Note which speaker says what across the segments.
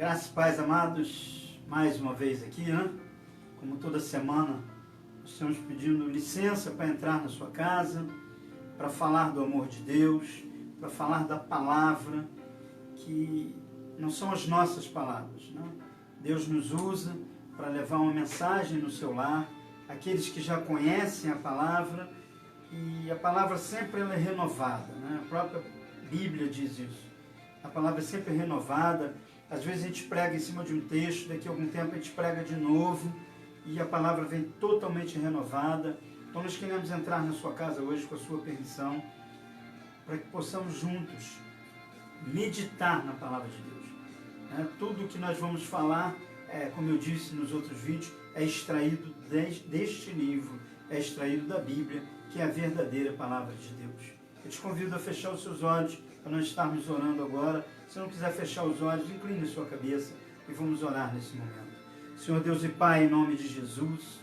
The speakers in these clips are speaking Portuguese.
Speaker 1: Graças e paz, amados, mais uma vez aqui, né? Como toda semana, estamos pedindo licença para entrar na sua casa, para falar do amor de Deus, para falar da palavra, que não são as nossas palavras, né? Deus nos usa para levar uma mensagem no seu lar, aqueles que já conhecem a palavra, e a palavra sempre ela é renovada, né? A própria Bíblia diz isso. A palavra é sempre renovada. Às vezes a gente prega em cima de um texto, daqui a algum tempo a gente prega de novo e a palavra vem totalmente renovada. Então nós queremos entrar na sua casa hoje com a sua permissão, para que possamos juntos meditar na palavra de Deus. Tudo o que nós vamos falar, como eu disse nos outros vídeos, é extraído deste livro, é extraído da Bíblia, que é a verdadeira palavra de Deus. Eu te convido a fechar os seus olhos, para nós estarmos orando agora. Se não quiser fechar os olhos, incline a sua cabeça e vamos orar nesse momento. Senhor Deus e Pai, em nome de Jesus,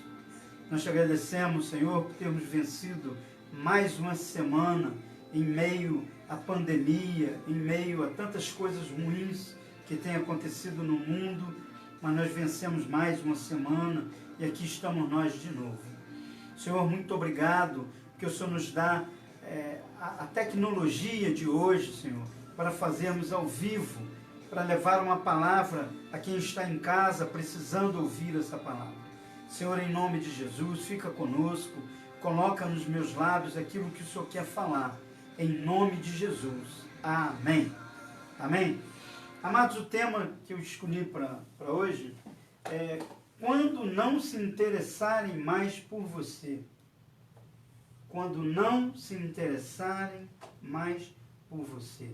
Speaker 1: nós te agradecemos, Senhor, por termos vencido mais uma semana em meio à pandemia, em meio a tantas coisas ruins que têm acontecido no mundo, mas nós vencemos mais uma semana e aqui estamos nós de novo. Senhor, muito obrigado, que o Senhor nos dá a tecnologia de hoje, Senhor, para fazermos ao vivo, para levar uma palavra a quem está em casa precisando ouvir essa palavra. Senhor, em nome de Jesus, fica conosco, coloca nos meus lábios aquilo que o Senhor quer falar, em nome de Jesus. Amém. Amém. Amados, o tema que eu escolhi para hoje é quando não se interessarem mais por você. Quando não se interessarem mais por você.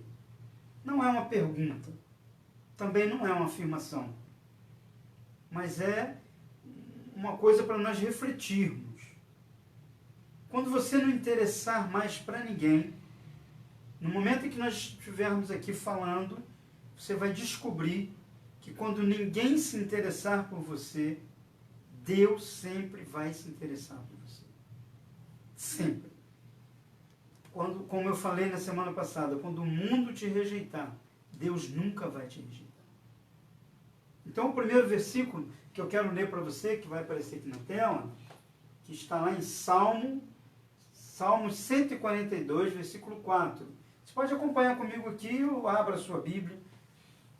Speaker 1: Não é uma pergunta, também não é uma afirmação, mas é uma coisa para nós refletirmos. Quando você não interessar mais para ninguém, no momento em que nós estivermos aqui falando, você vai descobrir que quando ninguém se interessar por você, Deus sempre vai se interessar por você. Sempre. Como eu falei na semana passada, quando o mundo te rejeitar, Deus nunca vai te rejeitar. Então o primeiro versículo que eu quero ler para você, que vai aparecer aqui na tela, que está lá em Salmo 142, versículo 4. Você pode acompanhar comigo aqui ou abra a sua Bíblia.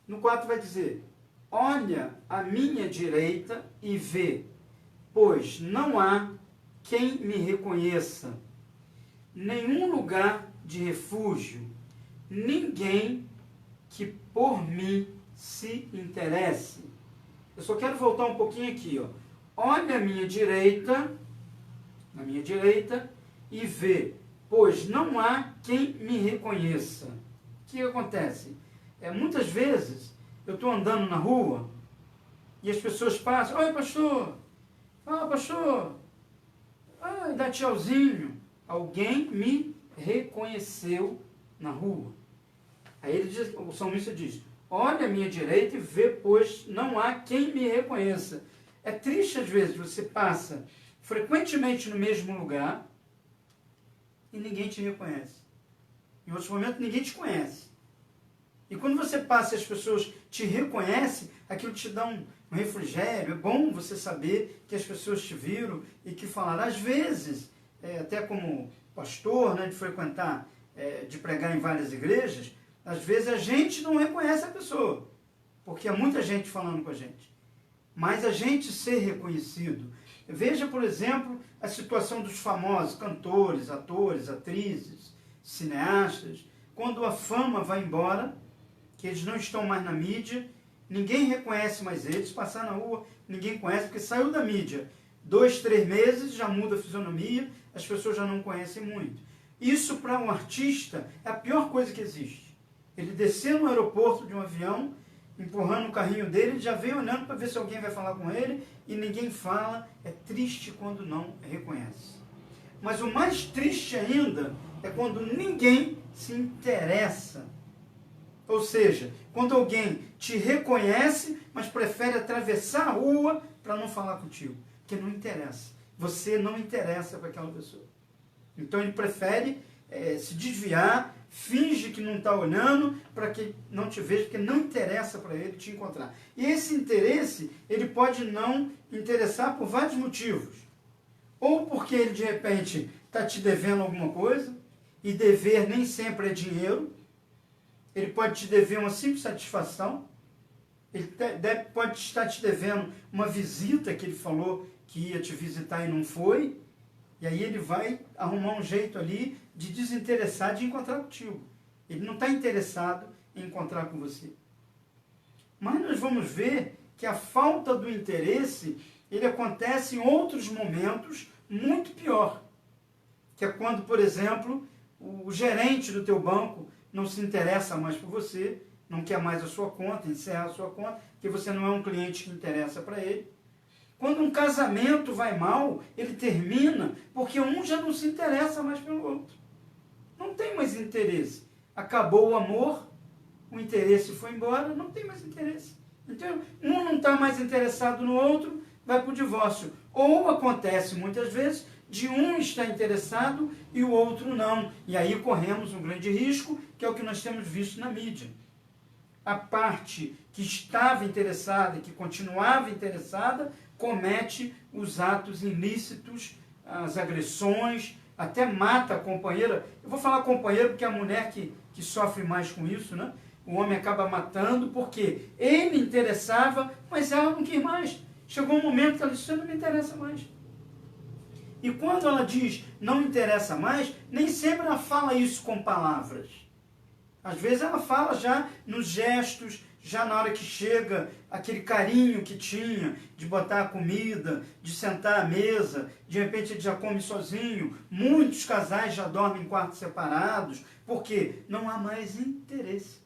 Speaker 1: No 4 vai dizer: olha à minha direita e vê, pois não há quem me reconheça, nenhum lugar de refúgio, ninguém que por mim se interesse. Eu só quero voltar um pouquinho aqui, ó. Olha à minha direita, na minha direita, e vê, pois não há quem me reconheça. O que acontece? Muitas vezes eu estou andando na rua e as pessoas passam: oi, pastor, pastor, dá tchauzinho. Alguém me reconheceu na rua. Aí ele diz, o salmista diz: olha à minha direita e vê, pois não há quem me reconheça. É triste às vezes, você passa frequentemente no mesmo lugar e ninguém te reconhece. Em outros momentos ninguém te conhece. E quando você passa e as pessoas te reconhecem, aquilo te dá um refrigério. É bom você saber que as pessoas te viram e que falaram. Às vezes, até como pastor, né, de frequentar, de pregar em várias igrejas, às vezes a gente não reconhece a pessoa, porque há muita gente falando com a gente. Mas a gente ser reconhecido. Veja, por exemplo, a situação dos famosos cantores, atores, atrizes, cineastas. Quando a fama vai embora, que eles não estão mais na mídia, ninguém reconhece mais eles, passar na rua, ninguém conhece, porque saiu da mídia. 2, 3 meses, já muda a fisionomia, as pessoas já não conhecem muito. Isso para um artista é a pior coisa que existe. Ele descer no aeroporto de um avião, empurrando o carrinho dele, já vem olhando para ver se alguém vai falar com ele, e ninguém fala. É triste quando não reconhece. Mas o mais triste ainda é quando ninguém se interessa. Ou seja, quando alguém te reconhece, mas prefere atravessar a rua para não falar contigo, porque não interessa. Você não interessa para aquela pessoa. Então ele prefere se desviar, finge que não está olhando para que não te veja, porque não interessa para ele te encontrar. E esse interesse, ele pode não interessar por vários motivos. Ou porque ele, de repente, está te devendo alguma coisa, e dever nem sempre é dinheiro. Ele pode te dever uma simples satisfação. Ele pode estar te devendo uma visita que ele falou que ia te visitar e não foi. E aí ele vai arrumar um jeito ali de desinteressar de encontrar contigo. Ele não está interessado em encontrar com você. Mas nós vamos ver que a falta do interesse, ele acontece em outros momentos muito pior. Que é quando, por exemplo, o gerente do teu banco não se interessa mais por você, não quer mais a sua conta, encerra a sua conta, porque você não é um cliente que interessa para ele. Quando um casamento vai mal, ele termina porque um já não se interessa mais pelo outro. Não tem mais interesse. Acabou o amor, o interesse foi embora, não tem mais interesse. Então, um não está mais interessado no outro, vai para o divórcio. Ou acontece muitas vezes de um estar interessado e o outro não. E aí corremos um grande risco, que é o que nós temos visto na mídia. A parte que estava interessada e que continuava interessada comete os atos ilícitos, as agressões, até mata a companheira. Eu vou falar companheiro porque é a mulher que sofre mais com isso, né? O homem acaba matando porque ele interessava, mas ela não quis mais. Chegou um momento que ela disse, isso não me interessa mais. E quando ela diz, não interessa mais, nem sempre ela fala isso com palavras. Às vezes ela fala já nos gestos, já na hora que chega, aquele carinho que tinha de botar a comida, de sentar à mesa, de repente ele já come sozinho. Muitos casais já dormem em quartos separados, porque não há mais interesse.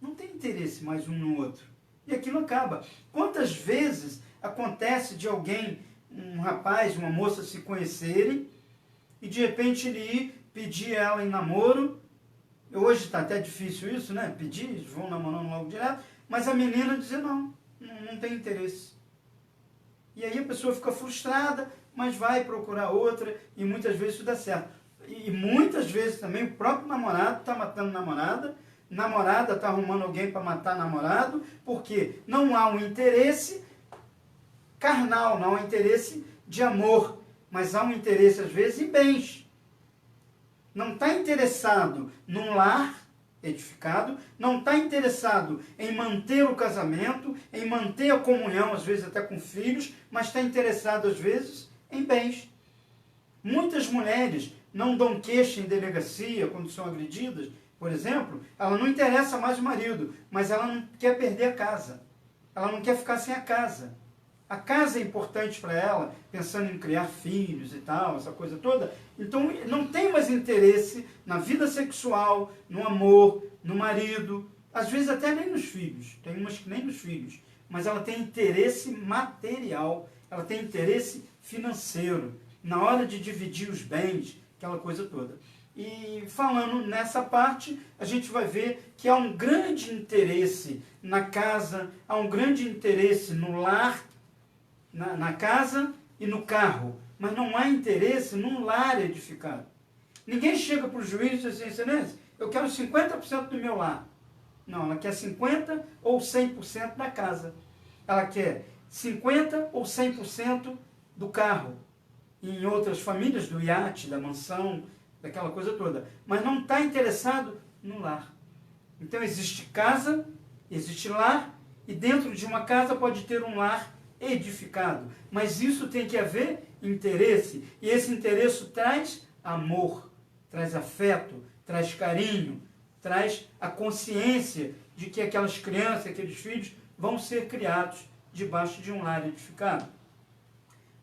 Speaker 1: Não tem interesse mais um no outro. E aquilo acaba. Quantas vezes acontece de alguém, um rapaz, uma moça se conhecerem, e de repente ele ir pedir ela em namoro. Hoje está até difícil isso, né? Pedir, vão namorando logo direto, mas a menina dizer não tem interesse. E aí a pessoa fica frustrada, mas vai procurar outra, e muitas vezes isso dá certo. E muitas vezes também o próprio namorado está matando namorada está arrumando alguém para matar namorado, porque não há um interesse carnal, não há um interesse de amor, mas há um interesse às vezes em bens. Não está interessado num lar edificado, não está interessado em manter o casamento, em manter a comunhão, às vezes até com filhos, mas está interessado às vezes em bens. Muitas mulheres não dão queixa em delegacia quando são agredidas, por exemplo, ela não interessa mais o marido, mas ela não quer perder a casa. Ela não quer ficar sem a casa. A casa é importante para ela, pensando em criar filhos e tal, essa coisa toda. Então, não tem mais interesse na vida sexual, no amor, no marido, às vezes até nem nos filhos. Tem umas que nem nos filhos. Mas ela tem interesse material, ela tem interesse financeiro, na hora de dividir os bens, aquela coisa toda. E falando nessa parte, a gente vai ver que há um grande interesse na casa, há um grande interesse no lar, na casa e no carro, mas não há interesse num lar edificado. Ninguém chega para o juiz e diz assim, excelência, eu quero 50% do meu lar. Não, ela quer 50% ou 100% da casa. Ela quer 50% ou 100% do carro. E em outras famílias, do iate, da mansão, daquela coisa toda. Mas não está interessado no lar. Então existe casa, existe lar, e dentro de uma casa pode ter um lar edificado. Mas isso tem que haver interesse. E esse interesse traz amor, traz afeto, traz carinho, traz a consciência de que aquelas crianças, aqueles filhos vão ser criados debaixo de um lar edificado.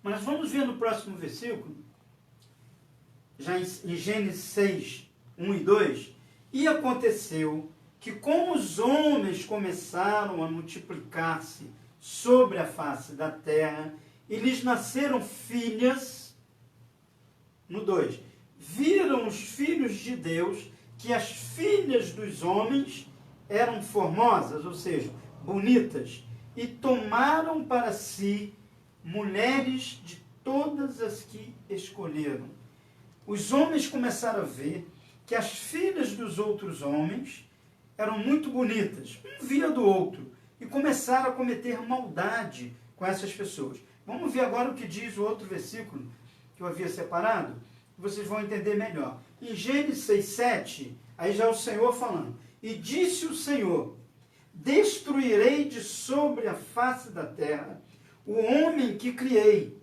Speaker 1: Mas vamos ver no próximo versículo, já em Gênesis 6, 1 e 2, e aconteceu que como os homens começaram a multiplicar-se sobre a face da terra, e lhes nasceram filhas, no 2, viram os filhos de Deus que as filhas dos homens eram formosas, ou seja, bonitas, e tomaram para si mulheres de todas as que escolheram. Os homens começaram a ver que as filhas dos outros homens eram muito bonitas, um via do outro, e começaram a cometer maldade com essas pessoas. Vamos ver agora o que diz o outro versículo que eu havia separado, vocês vão entender melhor. Em Gênesis 6:7, aí já é o Senhor falando, e disse o Senhor, destruirei de sobre a face da terra o homem que criei,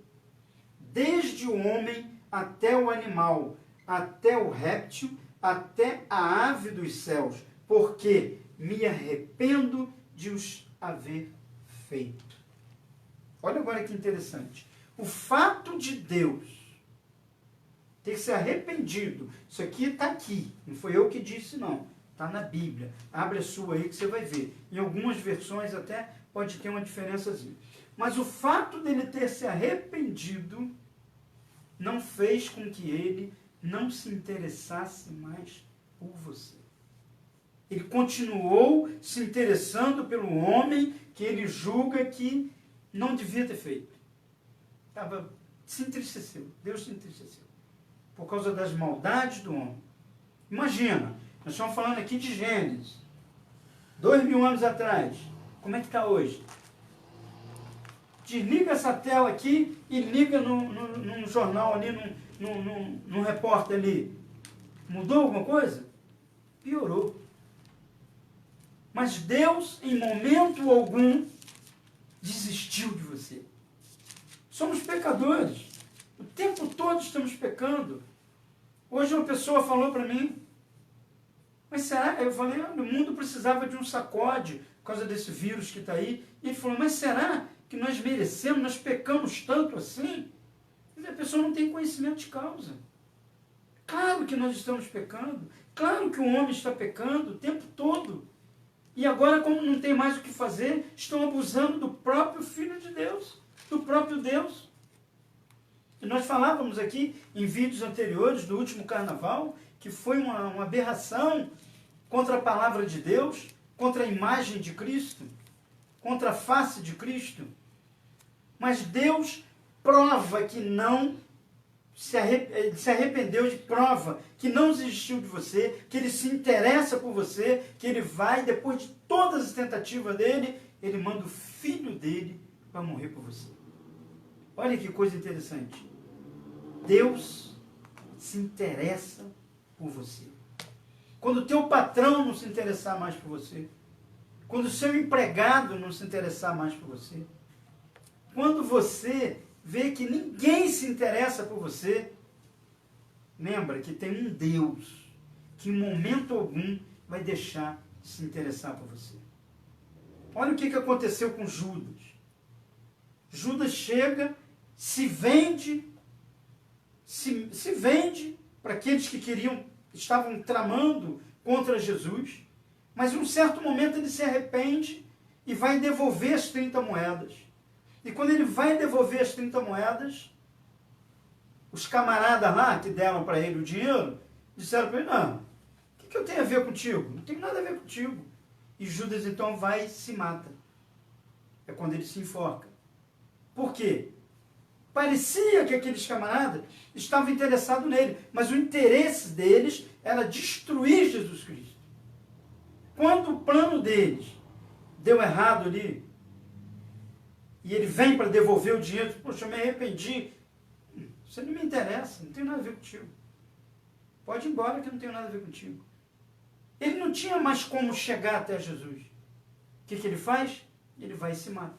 Speaker 1: desde o homem até o animal, até o réptil, até a ave dos céus, porque me arrependo de os haver feito. Olha agora que interessante. O fato de Deus ter se arrependido, isso aqui está aqui, não foi eu que disse não, está na Bíblia. Abre a sua aí que você vai ver. Em algumas versões até pode ter uma diferençazinha. Mas o fato dele ter se arrependido não fez com que ele não se interessasse mais por você. Ele continuou se interessando pelo homem que ele julga que não devia ter feito. Se entristeceu, Deus se entristeceu, por causa das maldades do homem. Imagina, nós estamos falando aqui de Gênesis, 2000 anos atrás, como é que está hoje? Desliga essa tela aqui e liga num jornal ali, num repórter ali. Mudou alguma coisa? Piorou. Mas Deus, em momento algum, desistiu de você. Somos pecadores. O tempo todo estamos pecando. Hoje uma pessoa falou para mim, mas será? Eu falei, o mundo precisava de um sacode por causa desse vírus que está aí. E ele falou, mas será que nós merecemos, nós pecamos tanto assim? E a pessoa não tem conhecimento de causa. Claro que nós estamos pecando. Claro que o homem está pecando o tempo todo. E agora, como não tem mais o que fazer, estão abusando do próprio Filho de Deus, do próprio Deus. E nós falávamos aqui em vídeos anteriores do último carnaval, que foi uma aberração contra a palavra de Deus, contra a imagem de Cristo, contra a face de Cristo. Mas Deus prova que não se arrependeu, de prova que não desistiu de você, que ele se interessa por você, que ele vai, depois de todas as tentativas dele, ele manda o filho dele para morrer por você. Olha que coisa interessante. Deus se interessa por você. Quando o teu patrão não se interessar mais por você, quando o seu empregado não se interessar mais por você, quando você vê que ninguém se interessa por você, lembra que tem um Deus que em momento algum vai deixar de se interessar por você. Olha o que aconteceu com Judas. Judas chega, se vende para aqueles que estavam tramando contra Jesus, mas em um certo momento ele se arrepende e vai devolver as 30 moedas. E quando ele vai devolver as 30 moedas, os camaradas lá que deram para ele o dinheiro, disseram para ele, não, o que eu tenho a ver contigo? Não tenho nada a ver contigo. E Judas então vai e se mata. É quando ele se enforca. Por quê? Parecia que aqueles camaradas estavam interessados nele, mas o interesse deles era destruir Jesus Cristo. Quando o plano deles deu errado ali, e ele vem para devolver o dinheiro, poxa, eu me arrependi. Você não me interessa, não tem nada a ver contigo. Pode ir embora que não tem nada a ver contigo. Ele não tinha mais como chegar até Jesus. O que ele faz? Ele vai e se mata.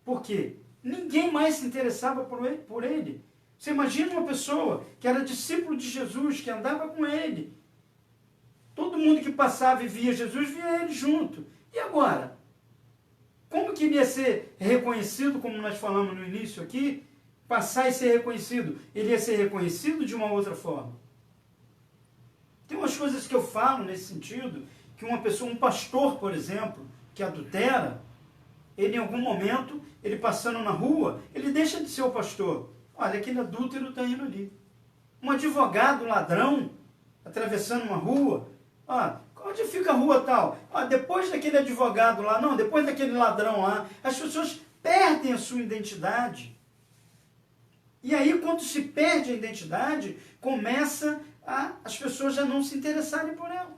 Speaker 1: Por quê? Ninguém mais se interessava por ele. Você imagina uma pessoa que era discípulo de Jesus, que andava com ele. Todo mundo que passava e via Jesus, via ele junto. E agora? Como que ele ia ser reconhecido, como nós falamos no início aqui, passar e ser reconhecido? Ele ia ser reconhecido de uma outra forma. Tem umas coisas que eu falo nesse sentido, que uma pessoa, um pastor, por exemplo, que adultera, ele em algum momento, ele passando na rua, ele deixa de ser o pastor. Olha, aquele adúltero está indo ali. Um advogado ladrão, atravessando uma rua, onde fica a rua tal? Depois daquele advogado lá, não, depois daquele ladrão lá, as pessoas perdem a sua identidade. E aí, quando se perde a identidade, começa as pessoas já não se interessarem por ela.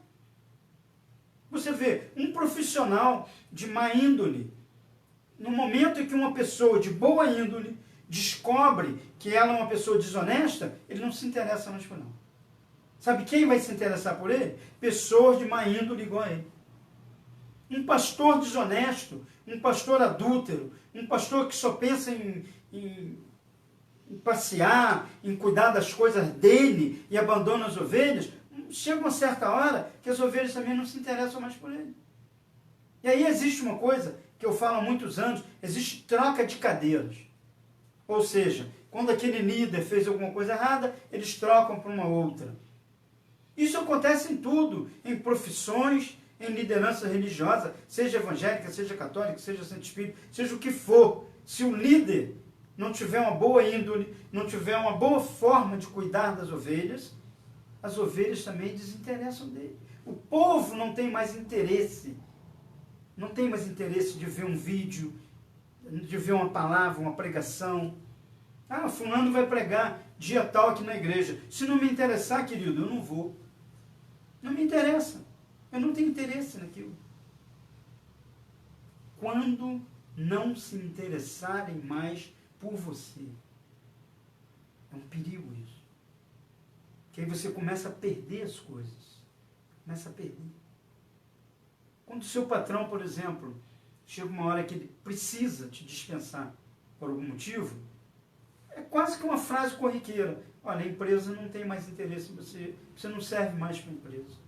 Speaker 1: Você vê, um profissional de má índole, no momento em que uma pessoa de boa índole descobre que ela é uma pessoa desonesta, ele não se interessa mais por ela. Sabe quem vai se interessar por ele? Pessoas de má índole igual a ele. Um pastor desonesto, um pastor adúltero, um pastor que só pensa em passear, em cuidar das coisas dele e abandona as ovelhas, chega uma certa hora que as ovelhas também não se interessam mais por ele. E aí existe uma coisa que eu falo há muitos anos, existe troca de cadeiras. Ou seja, quando aquele líder fez alguma coisa errada, eles trocam para uma outra. Isso acontece em tudo, em profissões, em liderança religiosa, seja evangélica, seja católica, seja Santo Espírito, seja o que for. Se o líder não tiver uma boa índole, não tiver uma boa forma de cuidar das ovelhas, as ovelhas também desinteressam dele. O povo não tem mais interesse. Não tem mais interesse de ver um vídeo, de ver uma palavra, uma pregação. Fulano vai pregar dia tal aqui na igreja. Se não me interessar, querido, eu não vou. Não me interessa. Eu não tenho interesse naquilo. Quando não se interessarem mais por você, é um perigo isso. Que aí você começa a perder as coisas. Começa a perder. Quando o seu patrão, por exemplo, chega uma hora que ele precisa te dispensar por algum motivo, é quase que uma frase corriqueira. Olha, a empresa não tem mais interesse em você, você não serve mais para a empresa.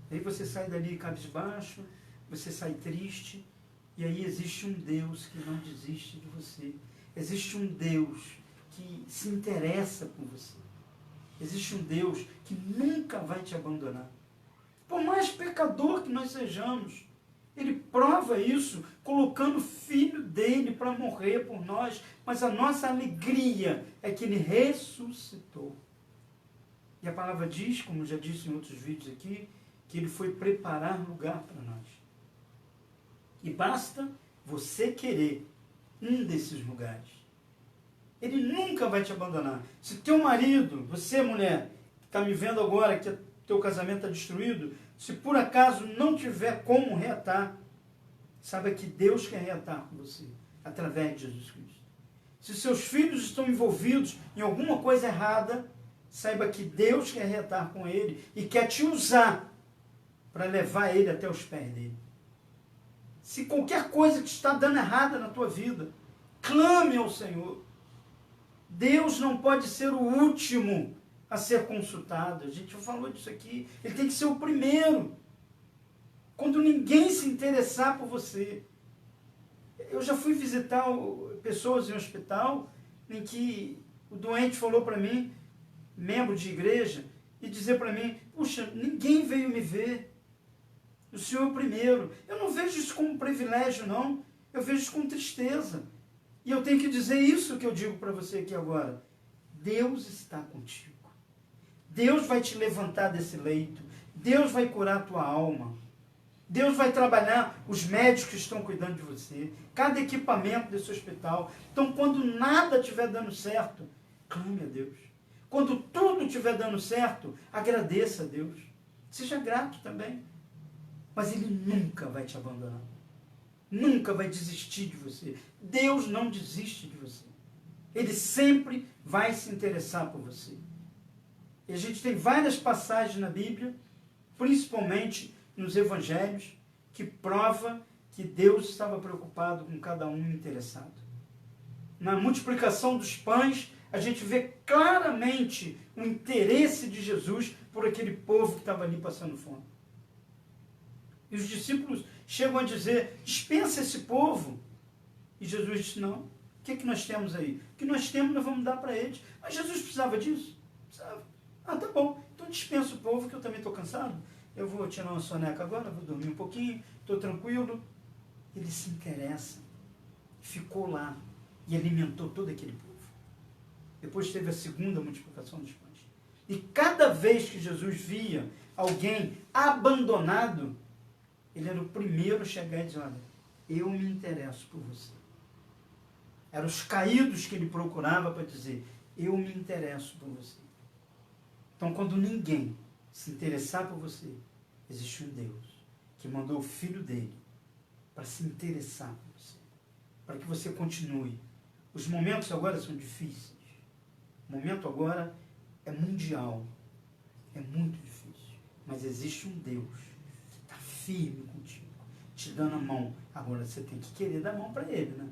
Speaker 1: Aí você sai dali cabisbaixo, você sai triste, e aí existe um Deus que não desiste de você. Existe um Deus que se interessa por você. Existe um Deus que nunca vai te abandonar. Por mais pecador que nós sejamos, Ele prova isso colocando o Filho dele para morrer por nós, mas a nossa alegria é que Ele ressuscitou. E a palavra diz, como já disse em outros vídeos aqui, que Ele foi preparar lugar para nós. E basta você querer um desses lugares. Ele nunca vai te abandonar. Se teu marido, você mulher, que está me vendo agora, que teu casamento está destruído, se por acaso não tiver como reatar, saiba que Deus quer reatar com você, através de Jesus Cristo. Se seus filhos estão envolvidos em alguma coisa errada, saiba que Deus quer reatar com ele e quer te usar para levar ele até os pés dele. Se qualquer coisa que está dando errada na tua vida, clame ao Senhor. Deus não pode ser o último a ser consultado. A gente já falou disso aqui. Ele tem que ser o primeiro. Quando ninguém se interessar por você. Eu já fui visitar pessoas em um hospital em que o doente falou para mim, membro de igreja, e dizer para mim, puxa, ninguém veio me ver. O Senhor é o primeiro. Eu não vejo isso como um privilégio, não. Eu vejo isso com tristeza. E eu tenho que dizer isso que eu digo para você aqui agora. Deus está contigo. Deus vai te levantar desse leito. Deus vai curar a tua alma. Deus vai trabalhar os médicos que estão cuidando de você. Cada equipamento desse hospital. Então, quando nada estiver dando certo, clame a Deus. Quando tudo estiver dando certo, agradeça a Deus. Seja grato também. Mas Ele nunca vai te abandonar. Nunca vai desistir de você. Deus não desiste de você. Ele sempre vai se interessar por você. E a gente tem várias passagens na Bíblia, principalmente nos Evangelhos, que prova que Deus estava preocupado com cada um interessado. Na multiplicação dos pães, a gente vê claramente o interesse de Jesus por aquele povo que estava ali passando fome. E os discípulos chegam a dizer, dispensa esse povo. E Jesus disse, não, o que é que nós temos aí? O que nós temos nós vamos dar para eles. Mas Jesus precisava disso? Precisava. Tá bom, então dispensa o povo que eu também estou cansado. Eu vou tirar uma soneca agora, vou dormir um pouquinho, estou tranquilo. Ele se interessa, ficou lá e alimentou todo aquele povo. Depois teve a segunda multiplicação dos pães. E cada vez que Jesus via alguém abandonado, ele era o primeiro a chegar e dizer, olha, eu me interesso por você. Eram os caídos que ele procurava para dizer, eu me interesso por você. Então, quando ninguém se interessar por você, existe um Deus que mandou o Filho dele para se interessar por você, para que você continue. Os momentos agora são difíceis. O momento agora é mundial. É muito difícil. Mas existe um Deus que está firme contigo, te dando a mão. Agora você tem que querer dar a mão para ele, né?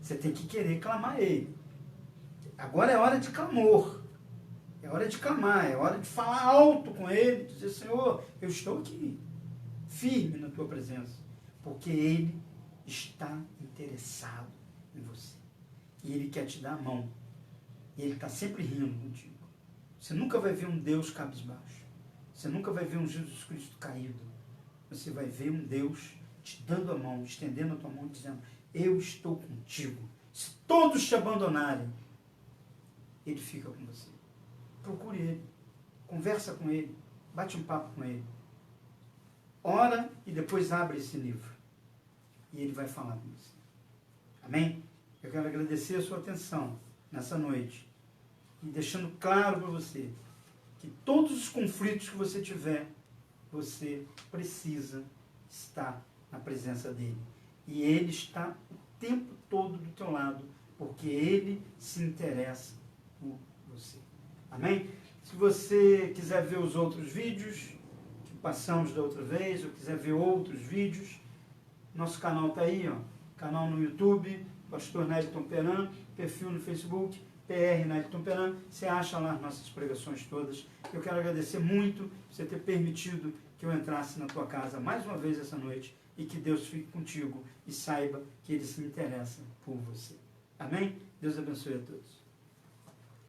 Speaker 1: Você tem que querer clamar a ele. Agora é hora de clamor. É hora de clamar, é hora de falar alto com ele, dizer, Senhor, eu estou aqui, firme na tua presença, porque ele está interessado em você. E ele quer te dar a mão. E ele está sempre rindo contigo. Você nunca vai ver um Deus cabisbaixo. Você nunca vai ver um Jesus Cristo caído. Você vai ver um Deus te dando a mão, estendendo a tua mão, dizendo, eu estou contigo. Se todos te abandonarem, ele fica com você. Procure ele. Conversa com ele. Bate um papo com ele. Ora e depois abre esse livro. E ele vai falar com você. Amém? Eu quero agradecer a sua atenção nessa noite. E deixando claro para você que todos os conflitos que você tiver, você precisa estar na presença dele. E ele está o tempo todo do teu lado, porque ele se interessa por você. Amém? Se você quiser ver os outros vídeos que passamos da outra vez, ou quiser ver outros vídeos, nosso canal está aí, ó. Canal no YouTube, Pastor Nélton Peran, perfil no Facebook, PR Nélton Peran. Você acha lá as nossas pregações todas. Eu quero agradecer muito por você ter permitido que eu entrasse na tua casa mais uma vez essa noite e que Deus fique contigo e saiba que Ele se interessa por você. Amém? Deus abençoe a todos.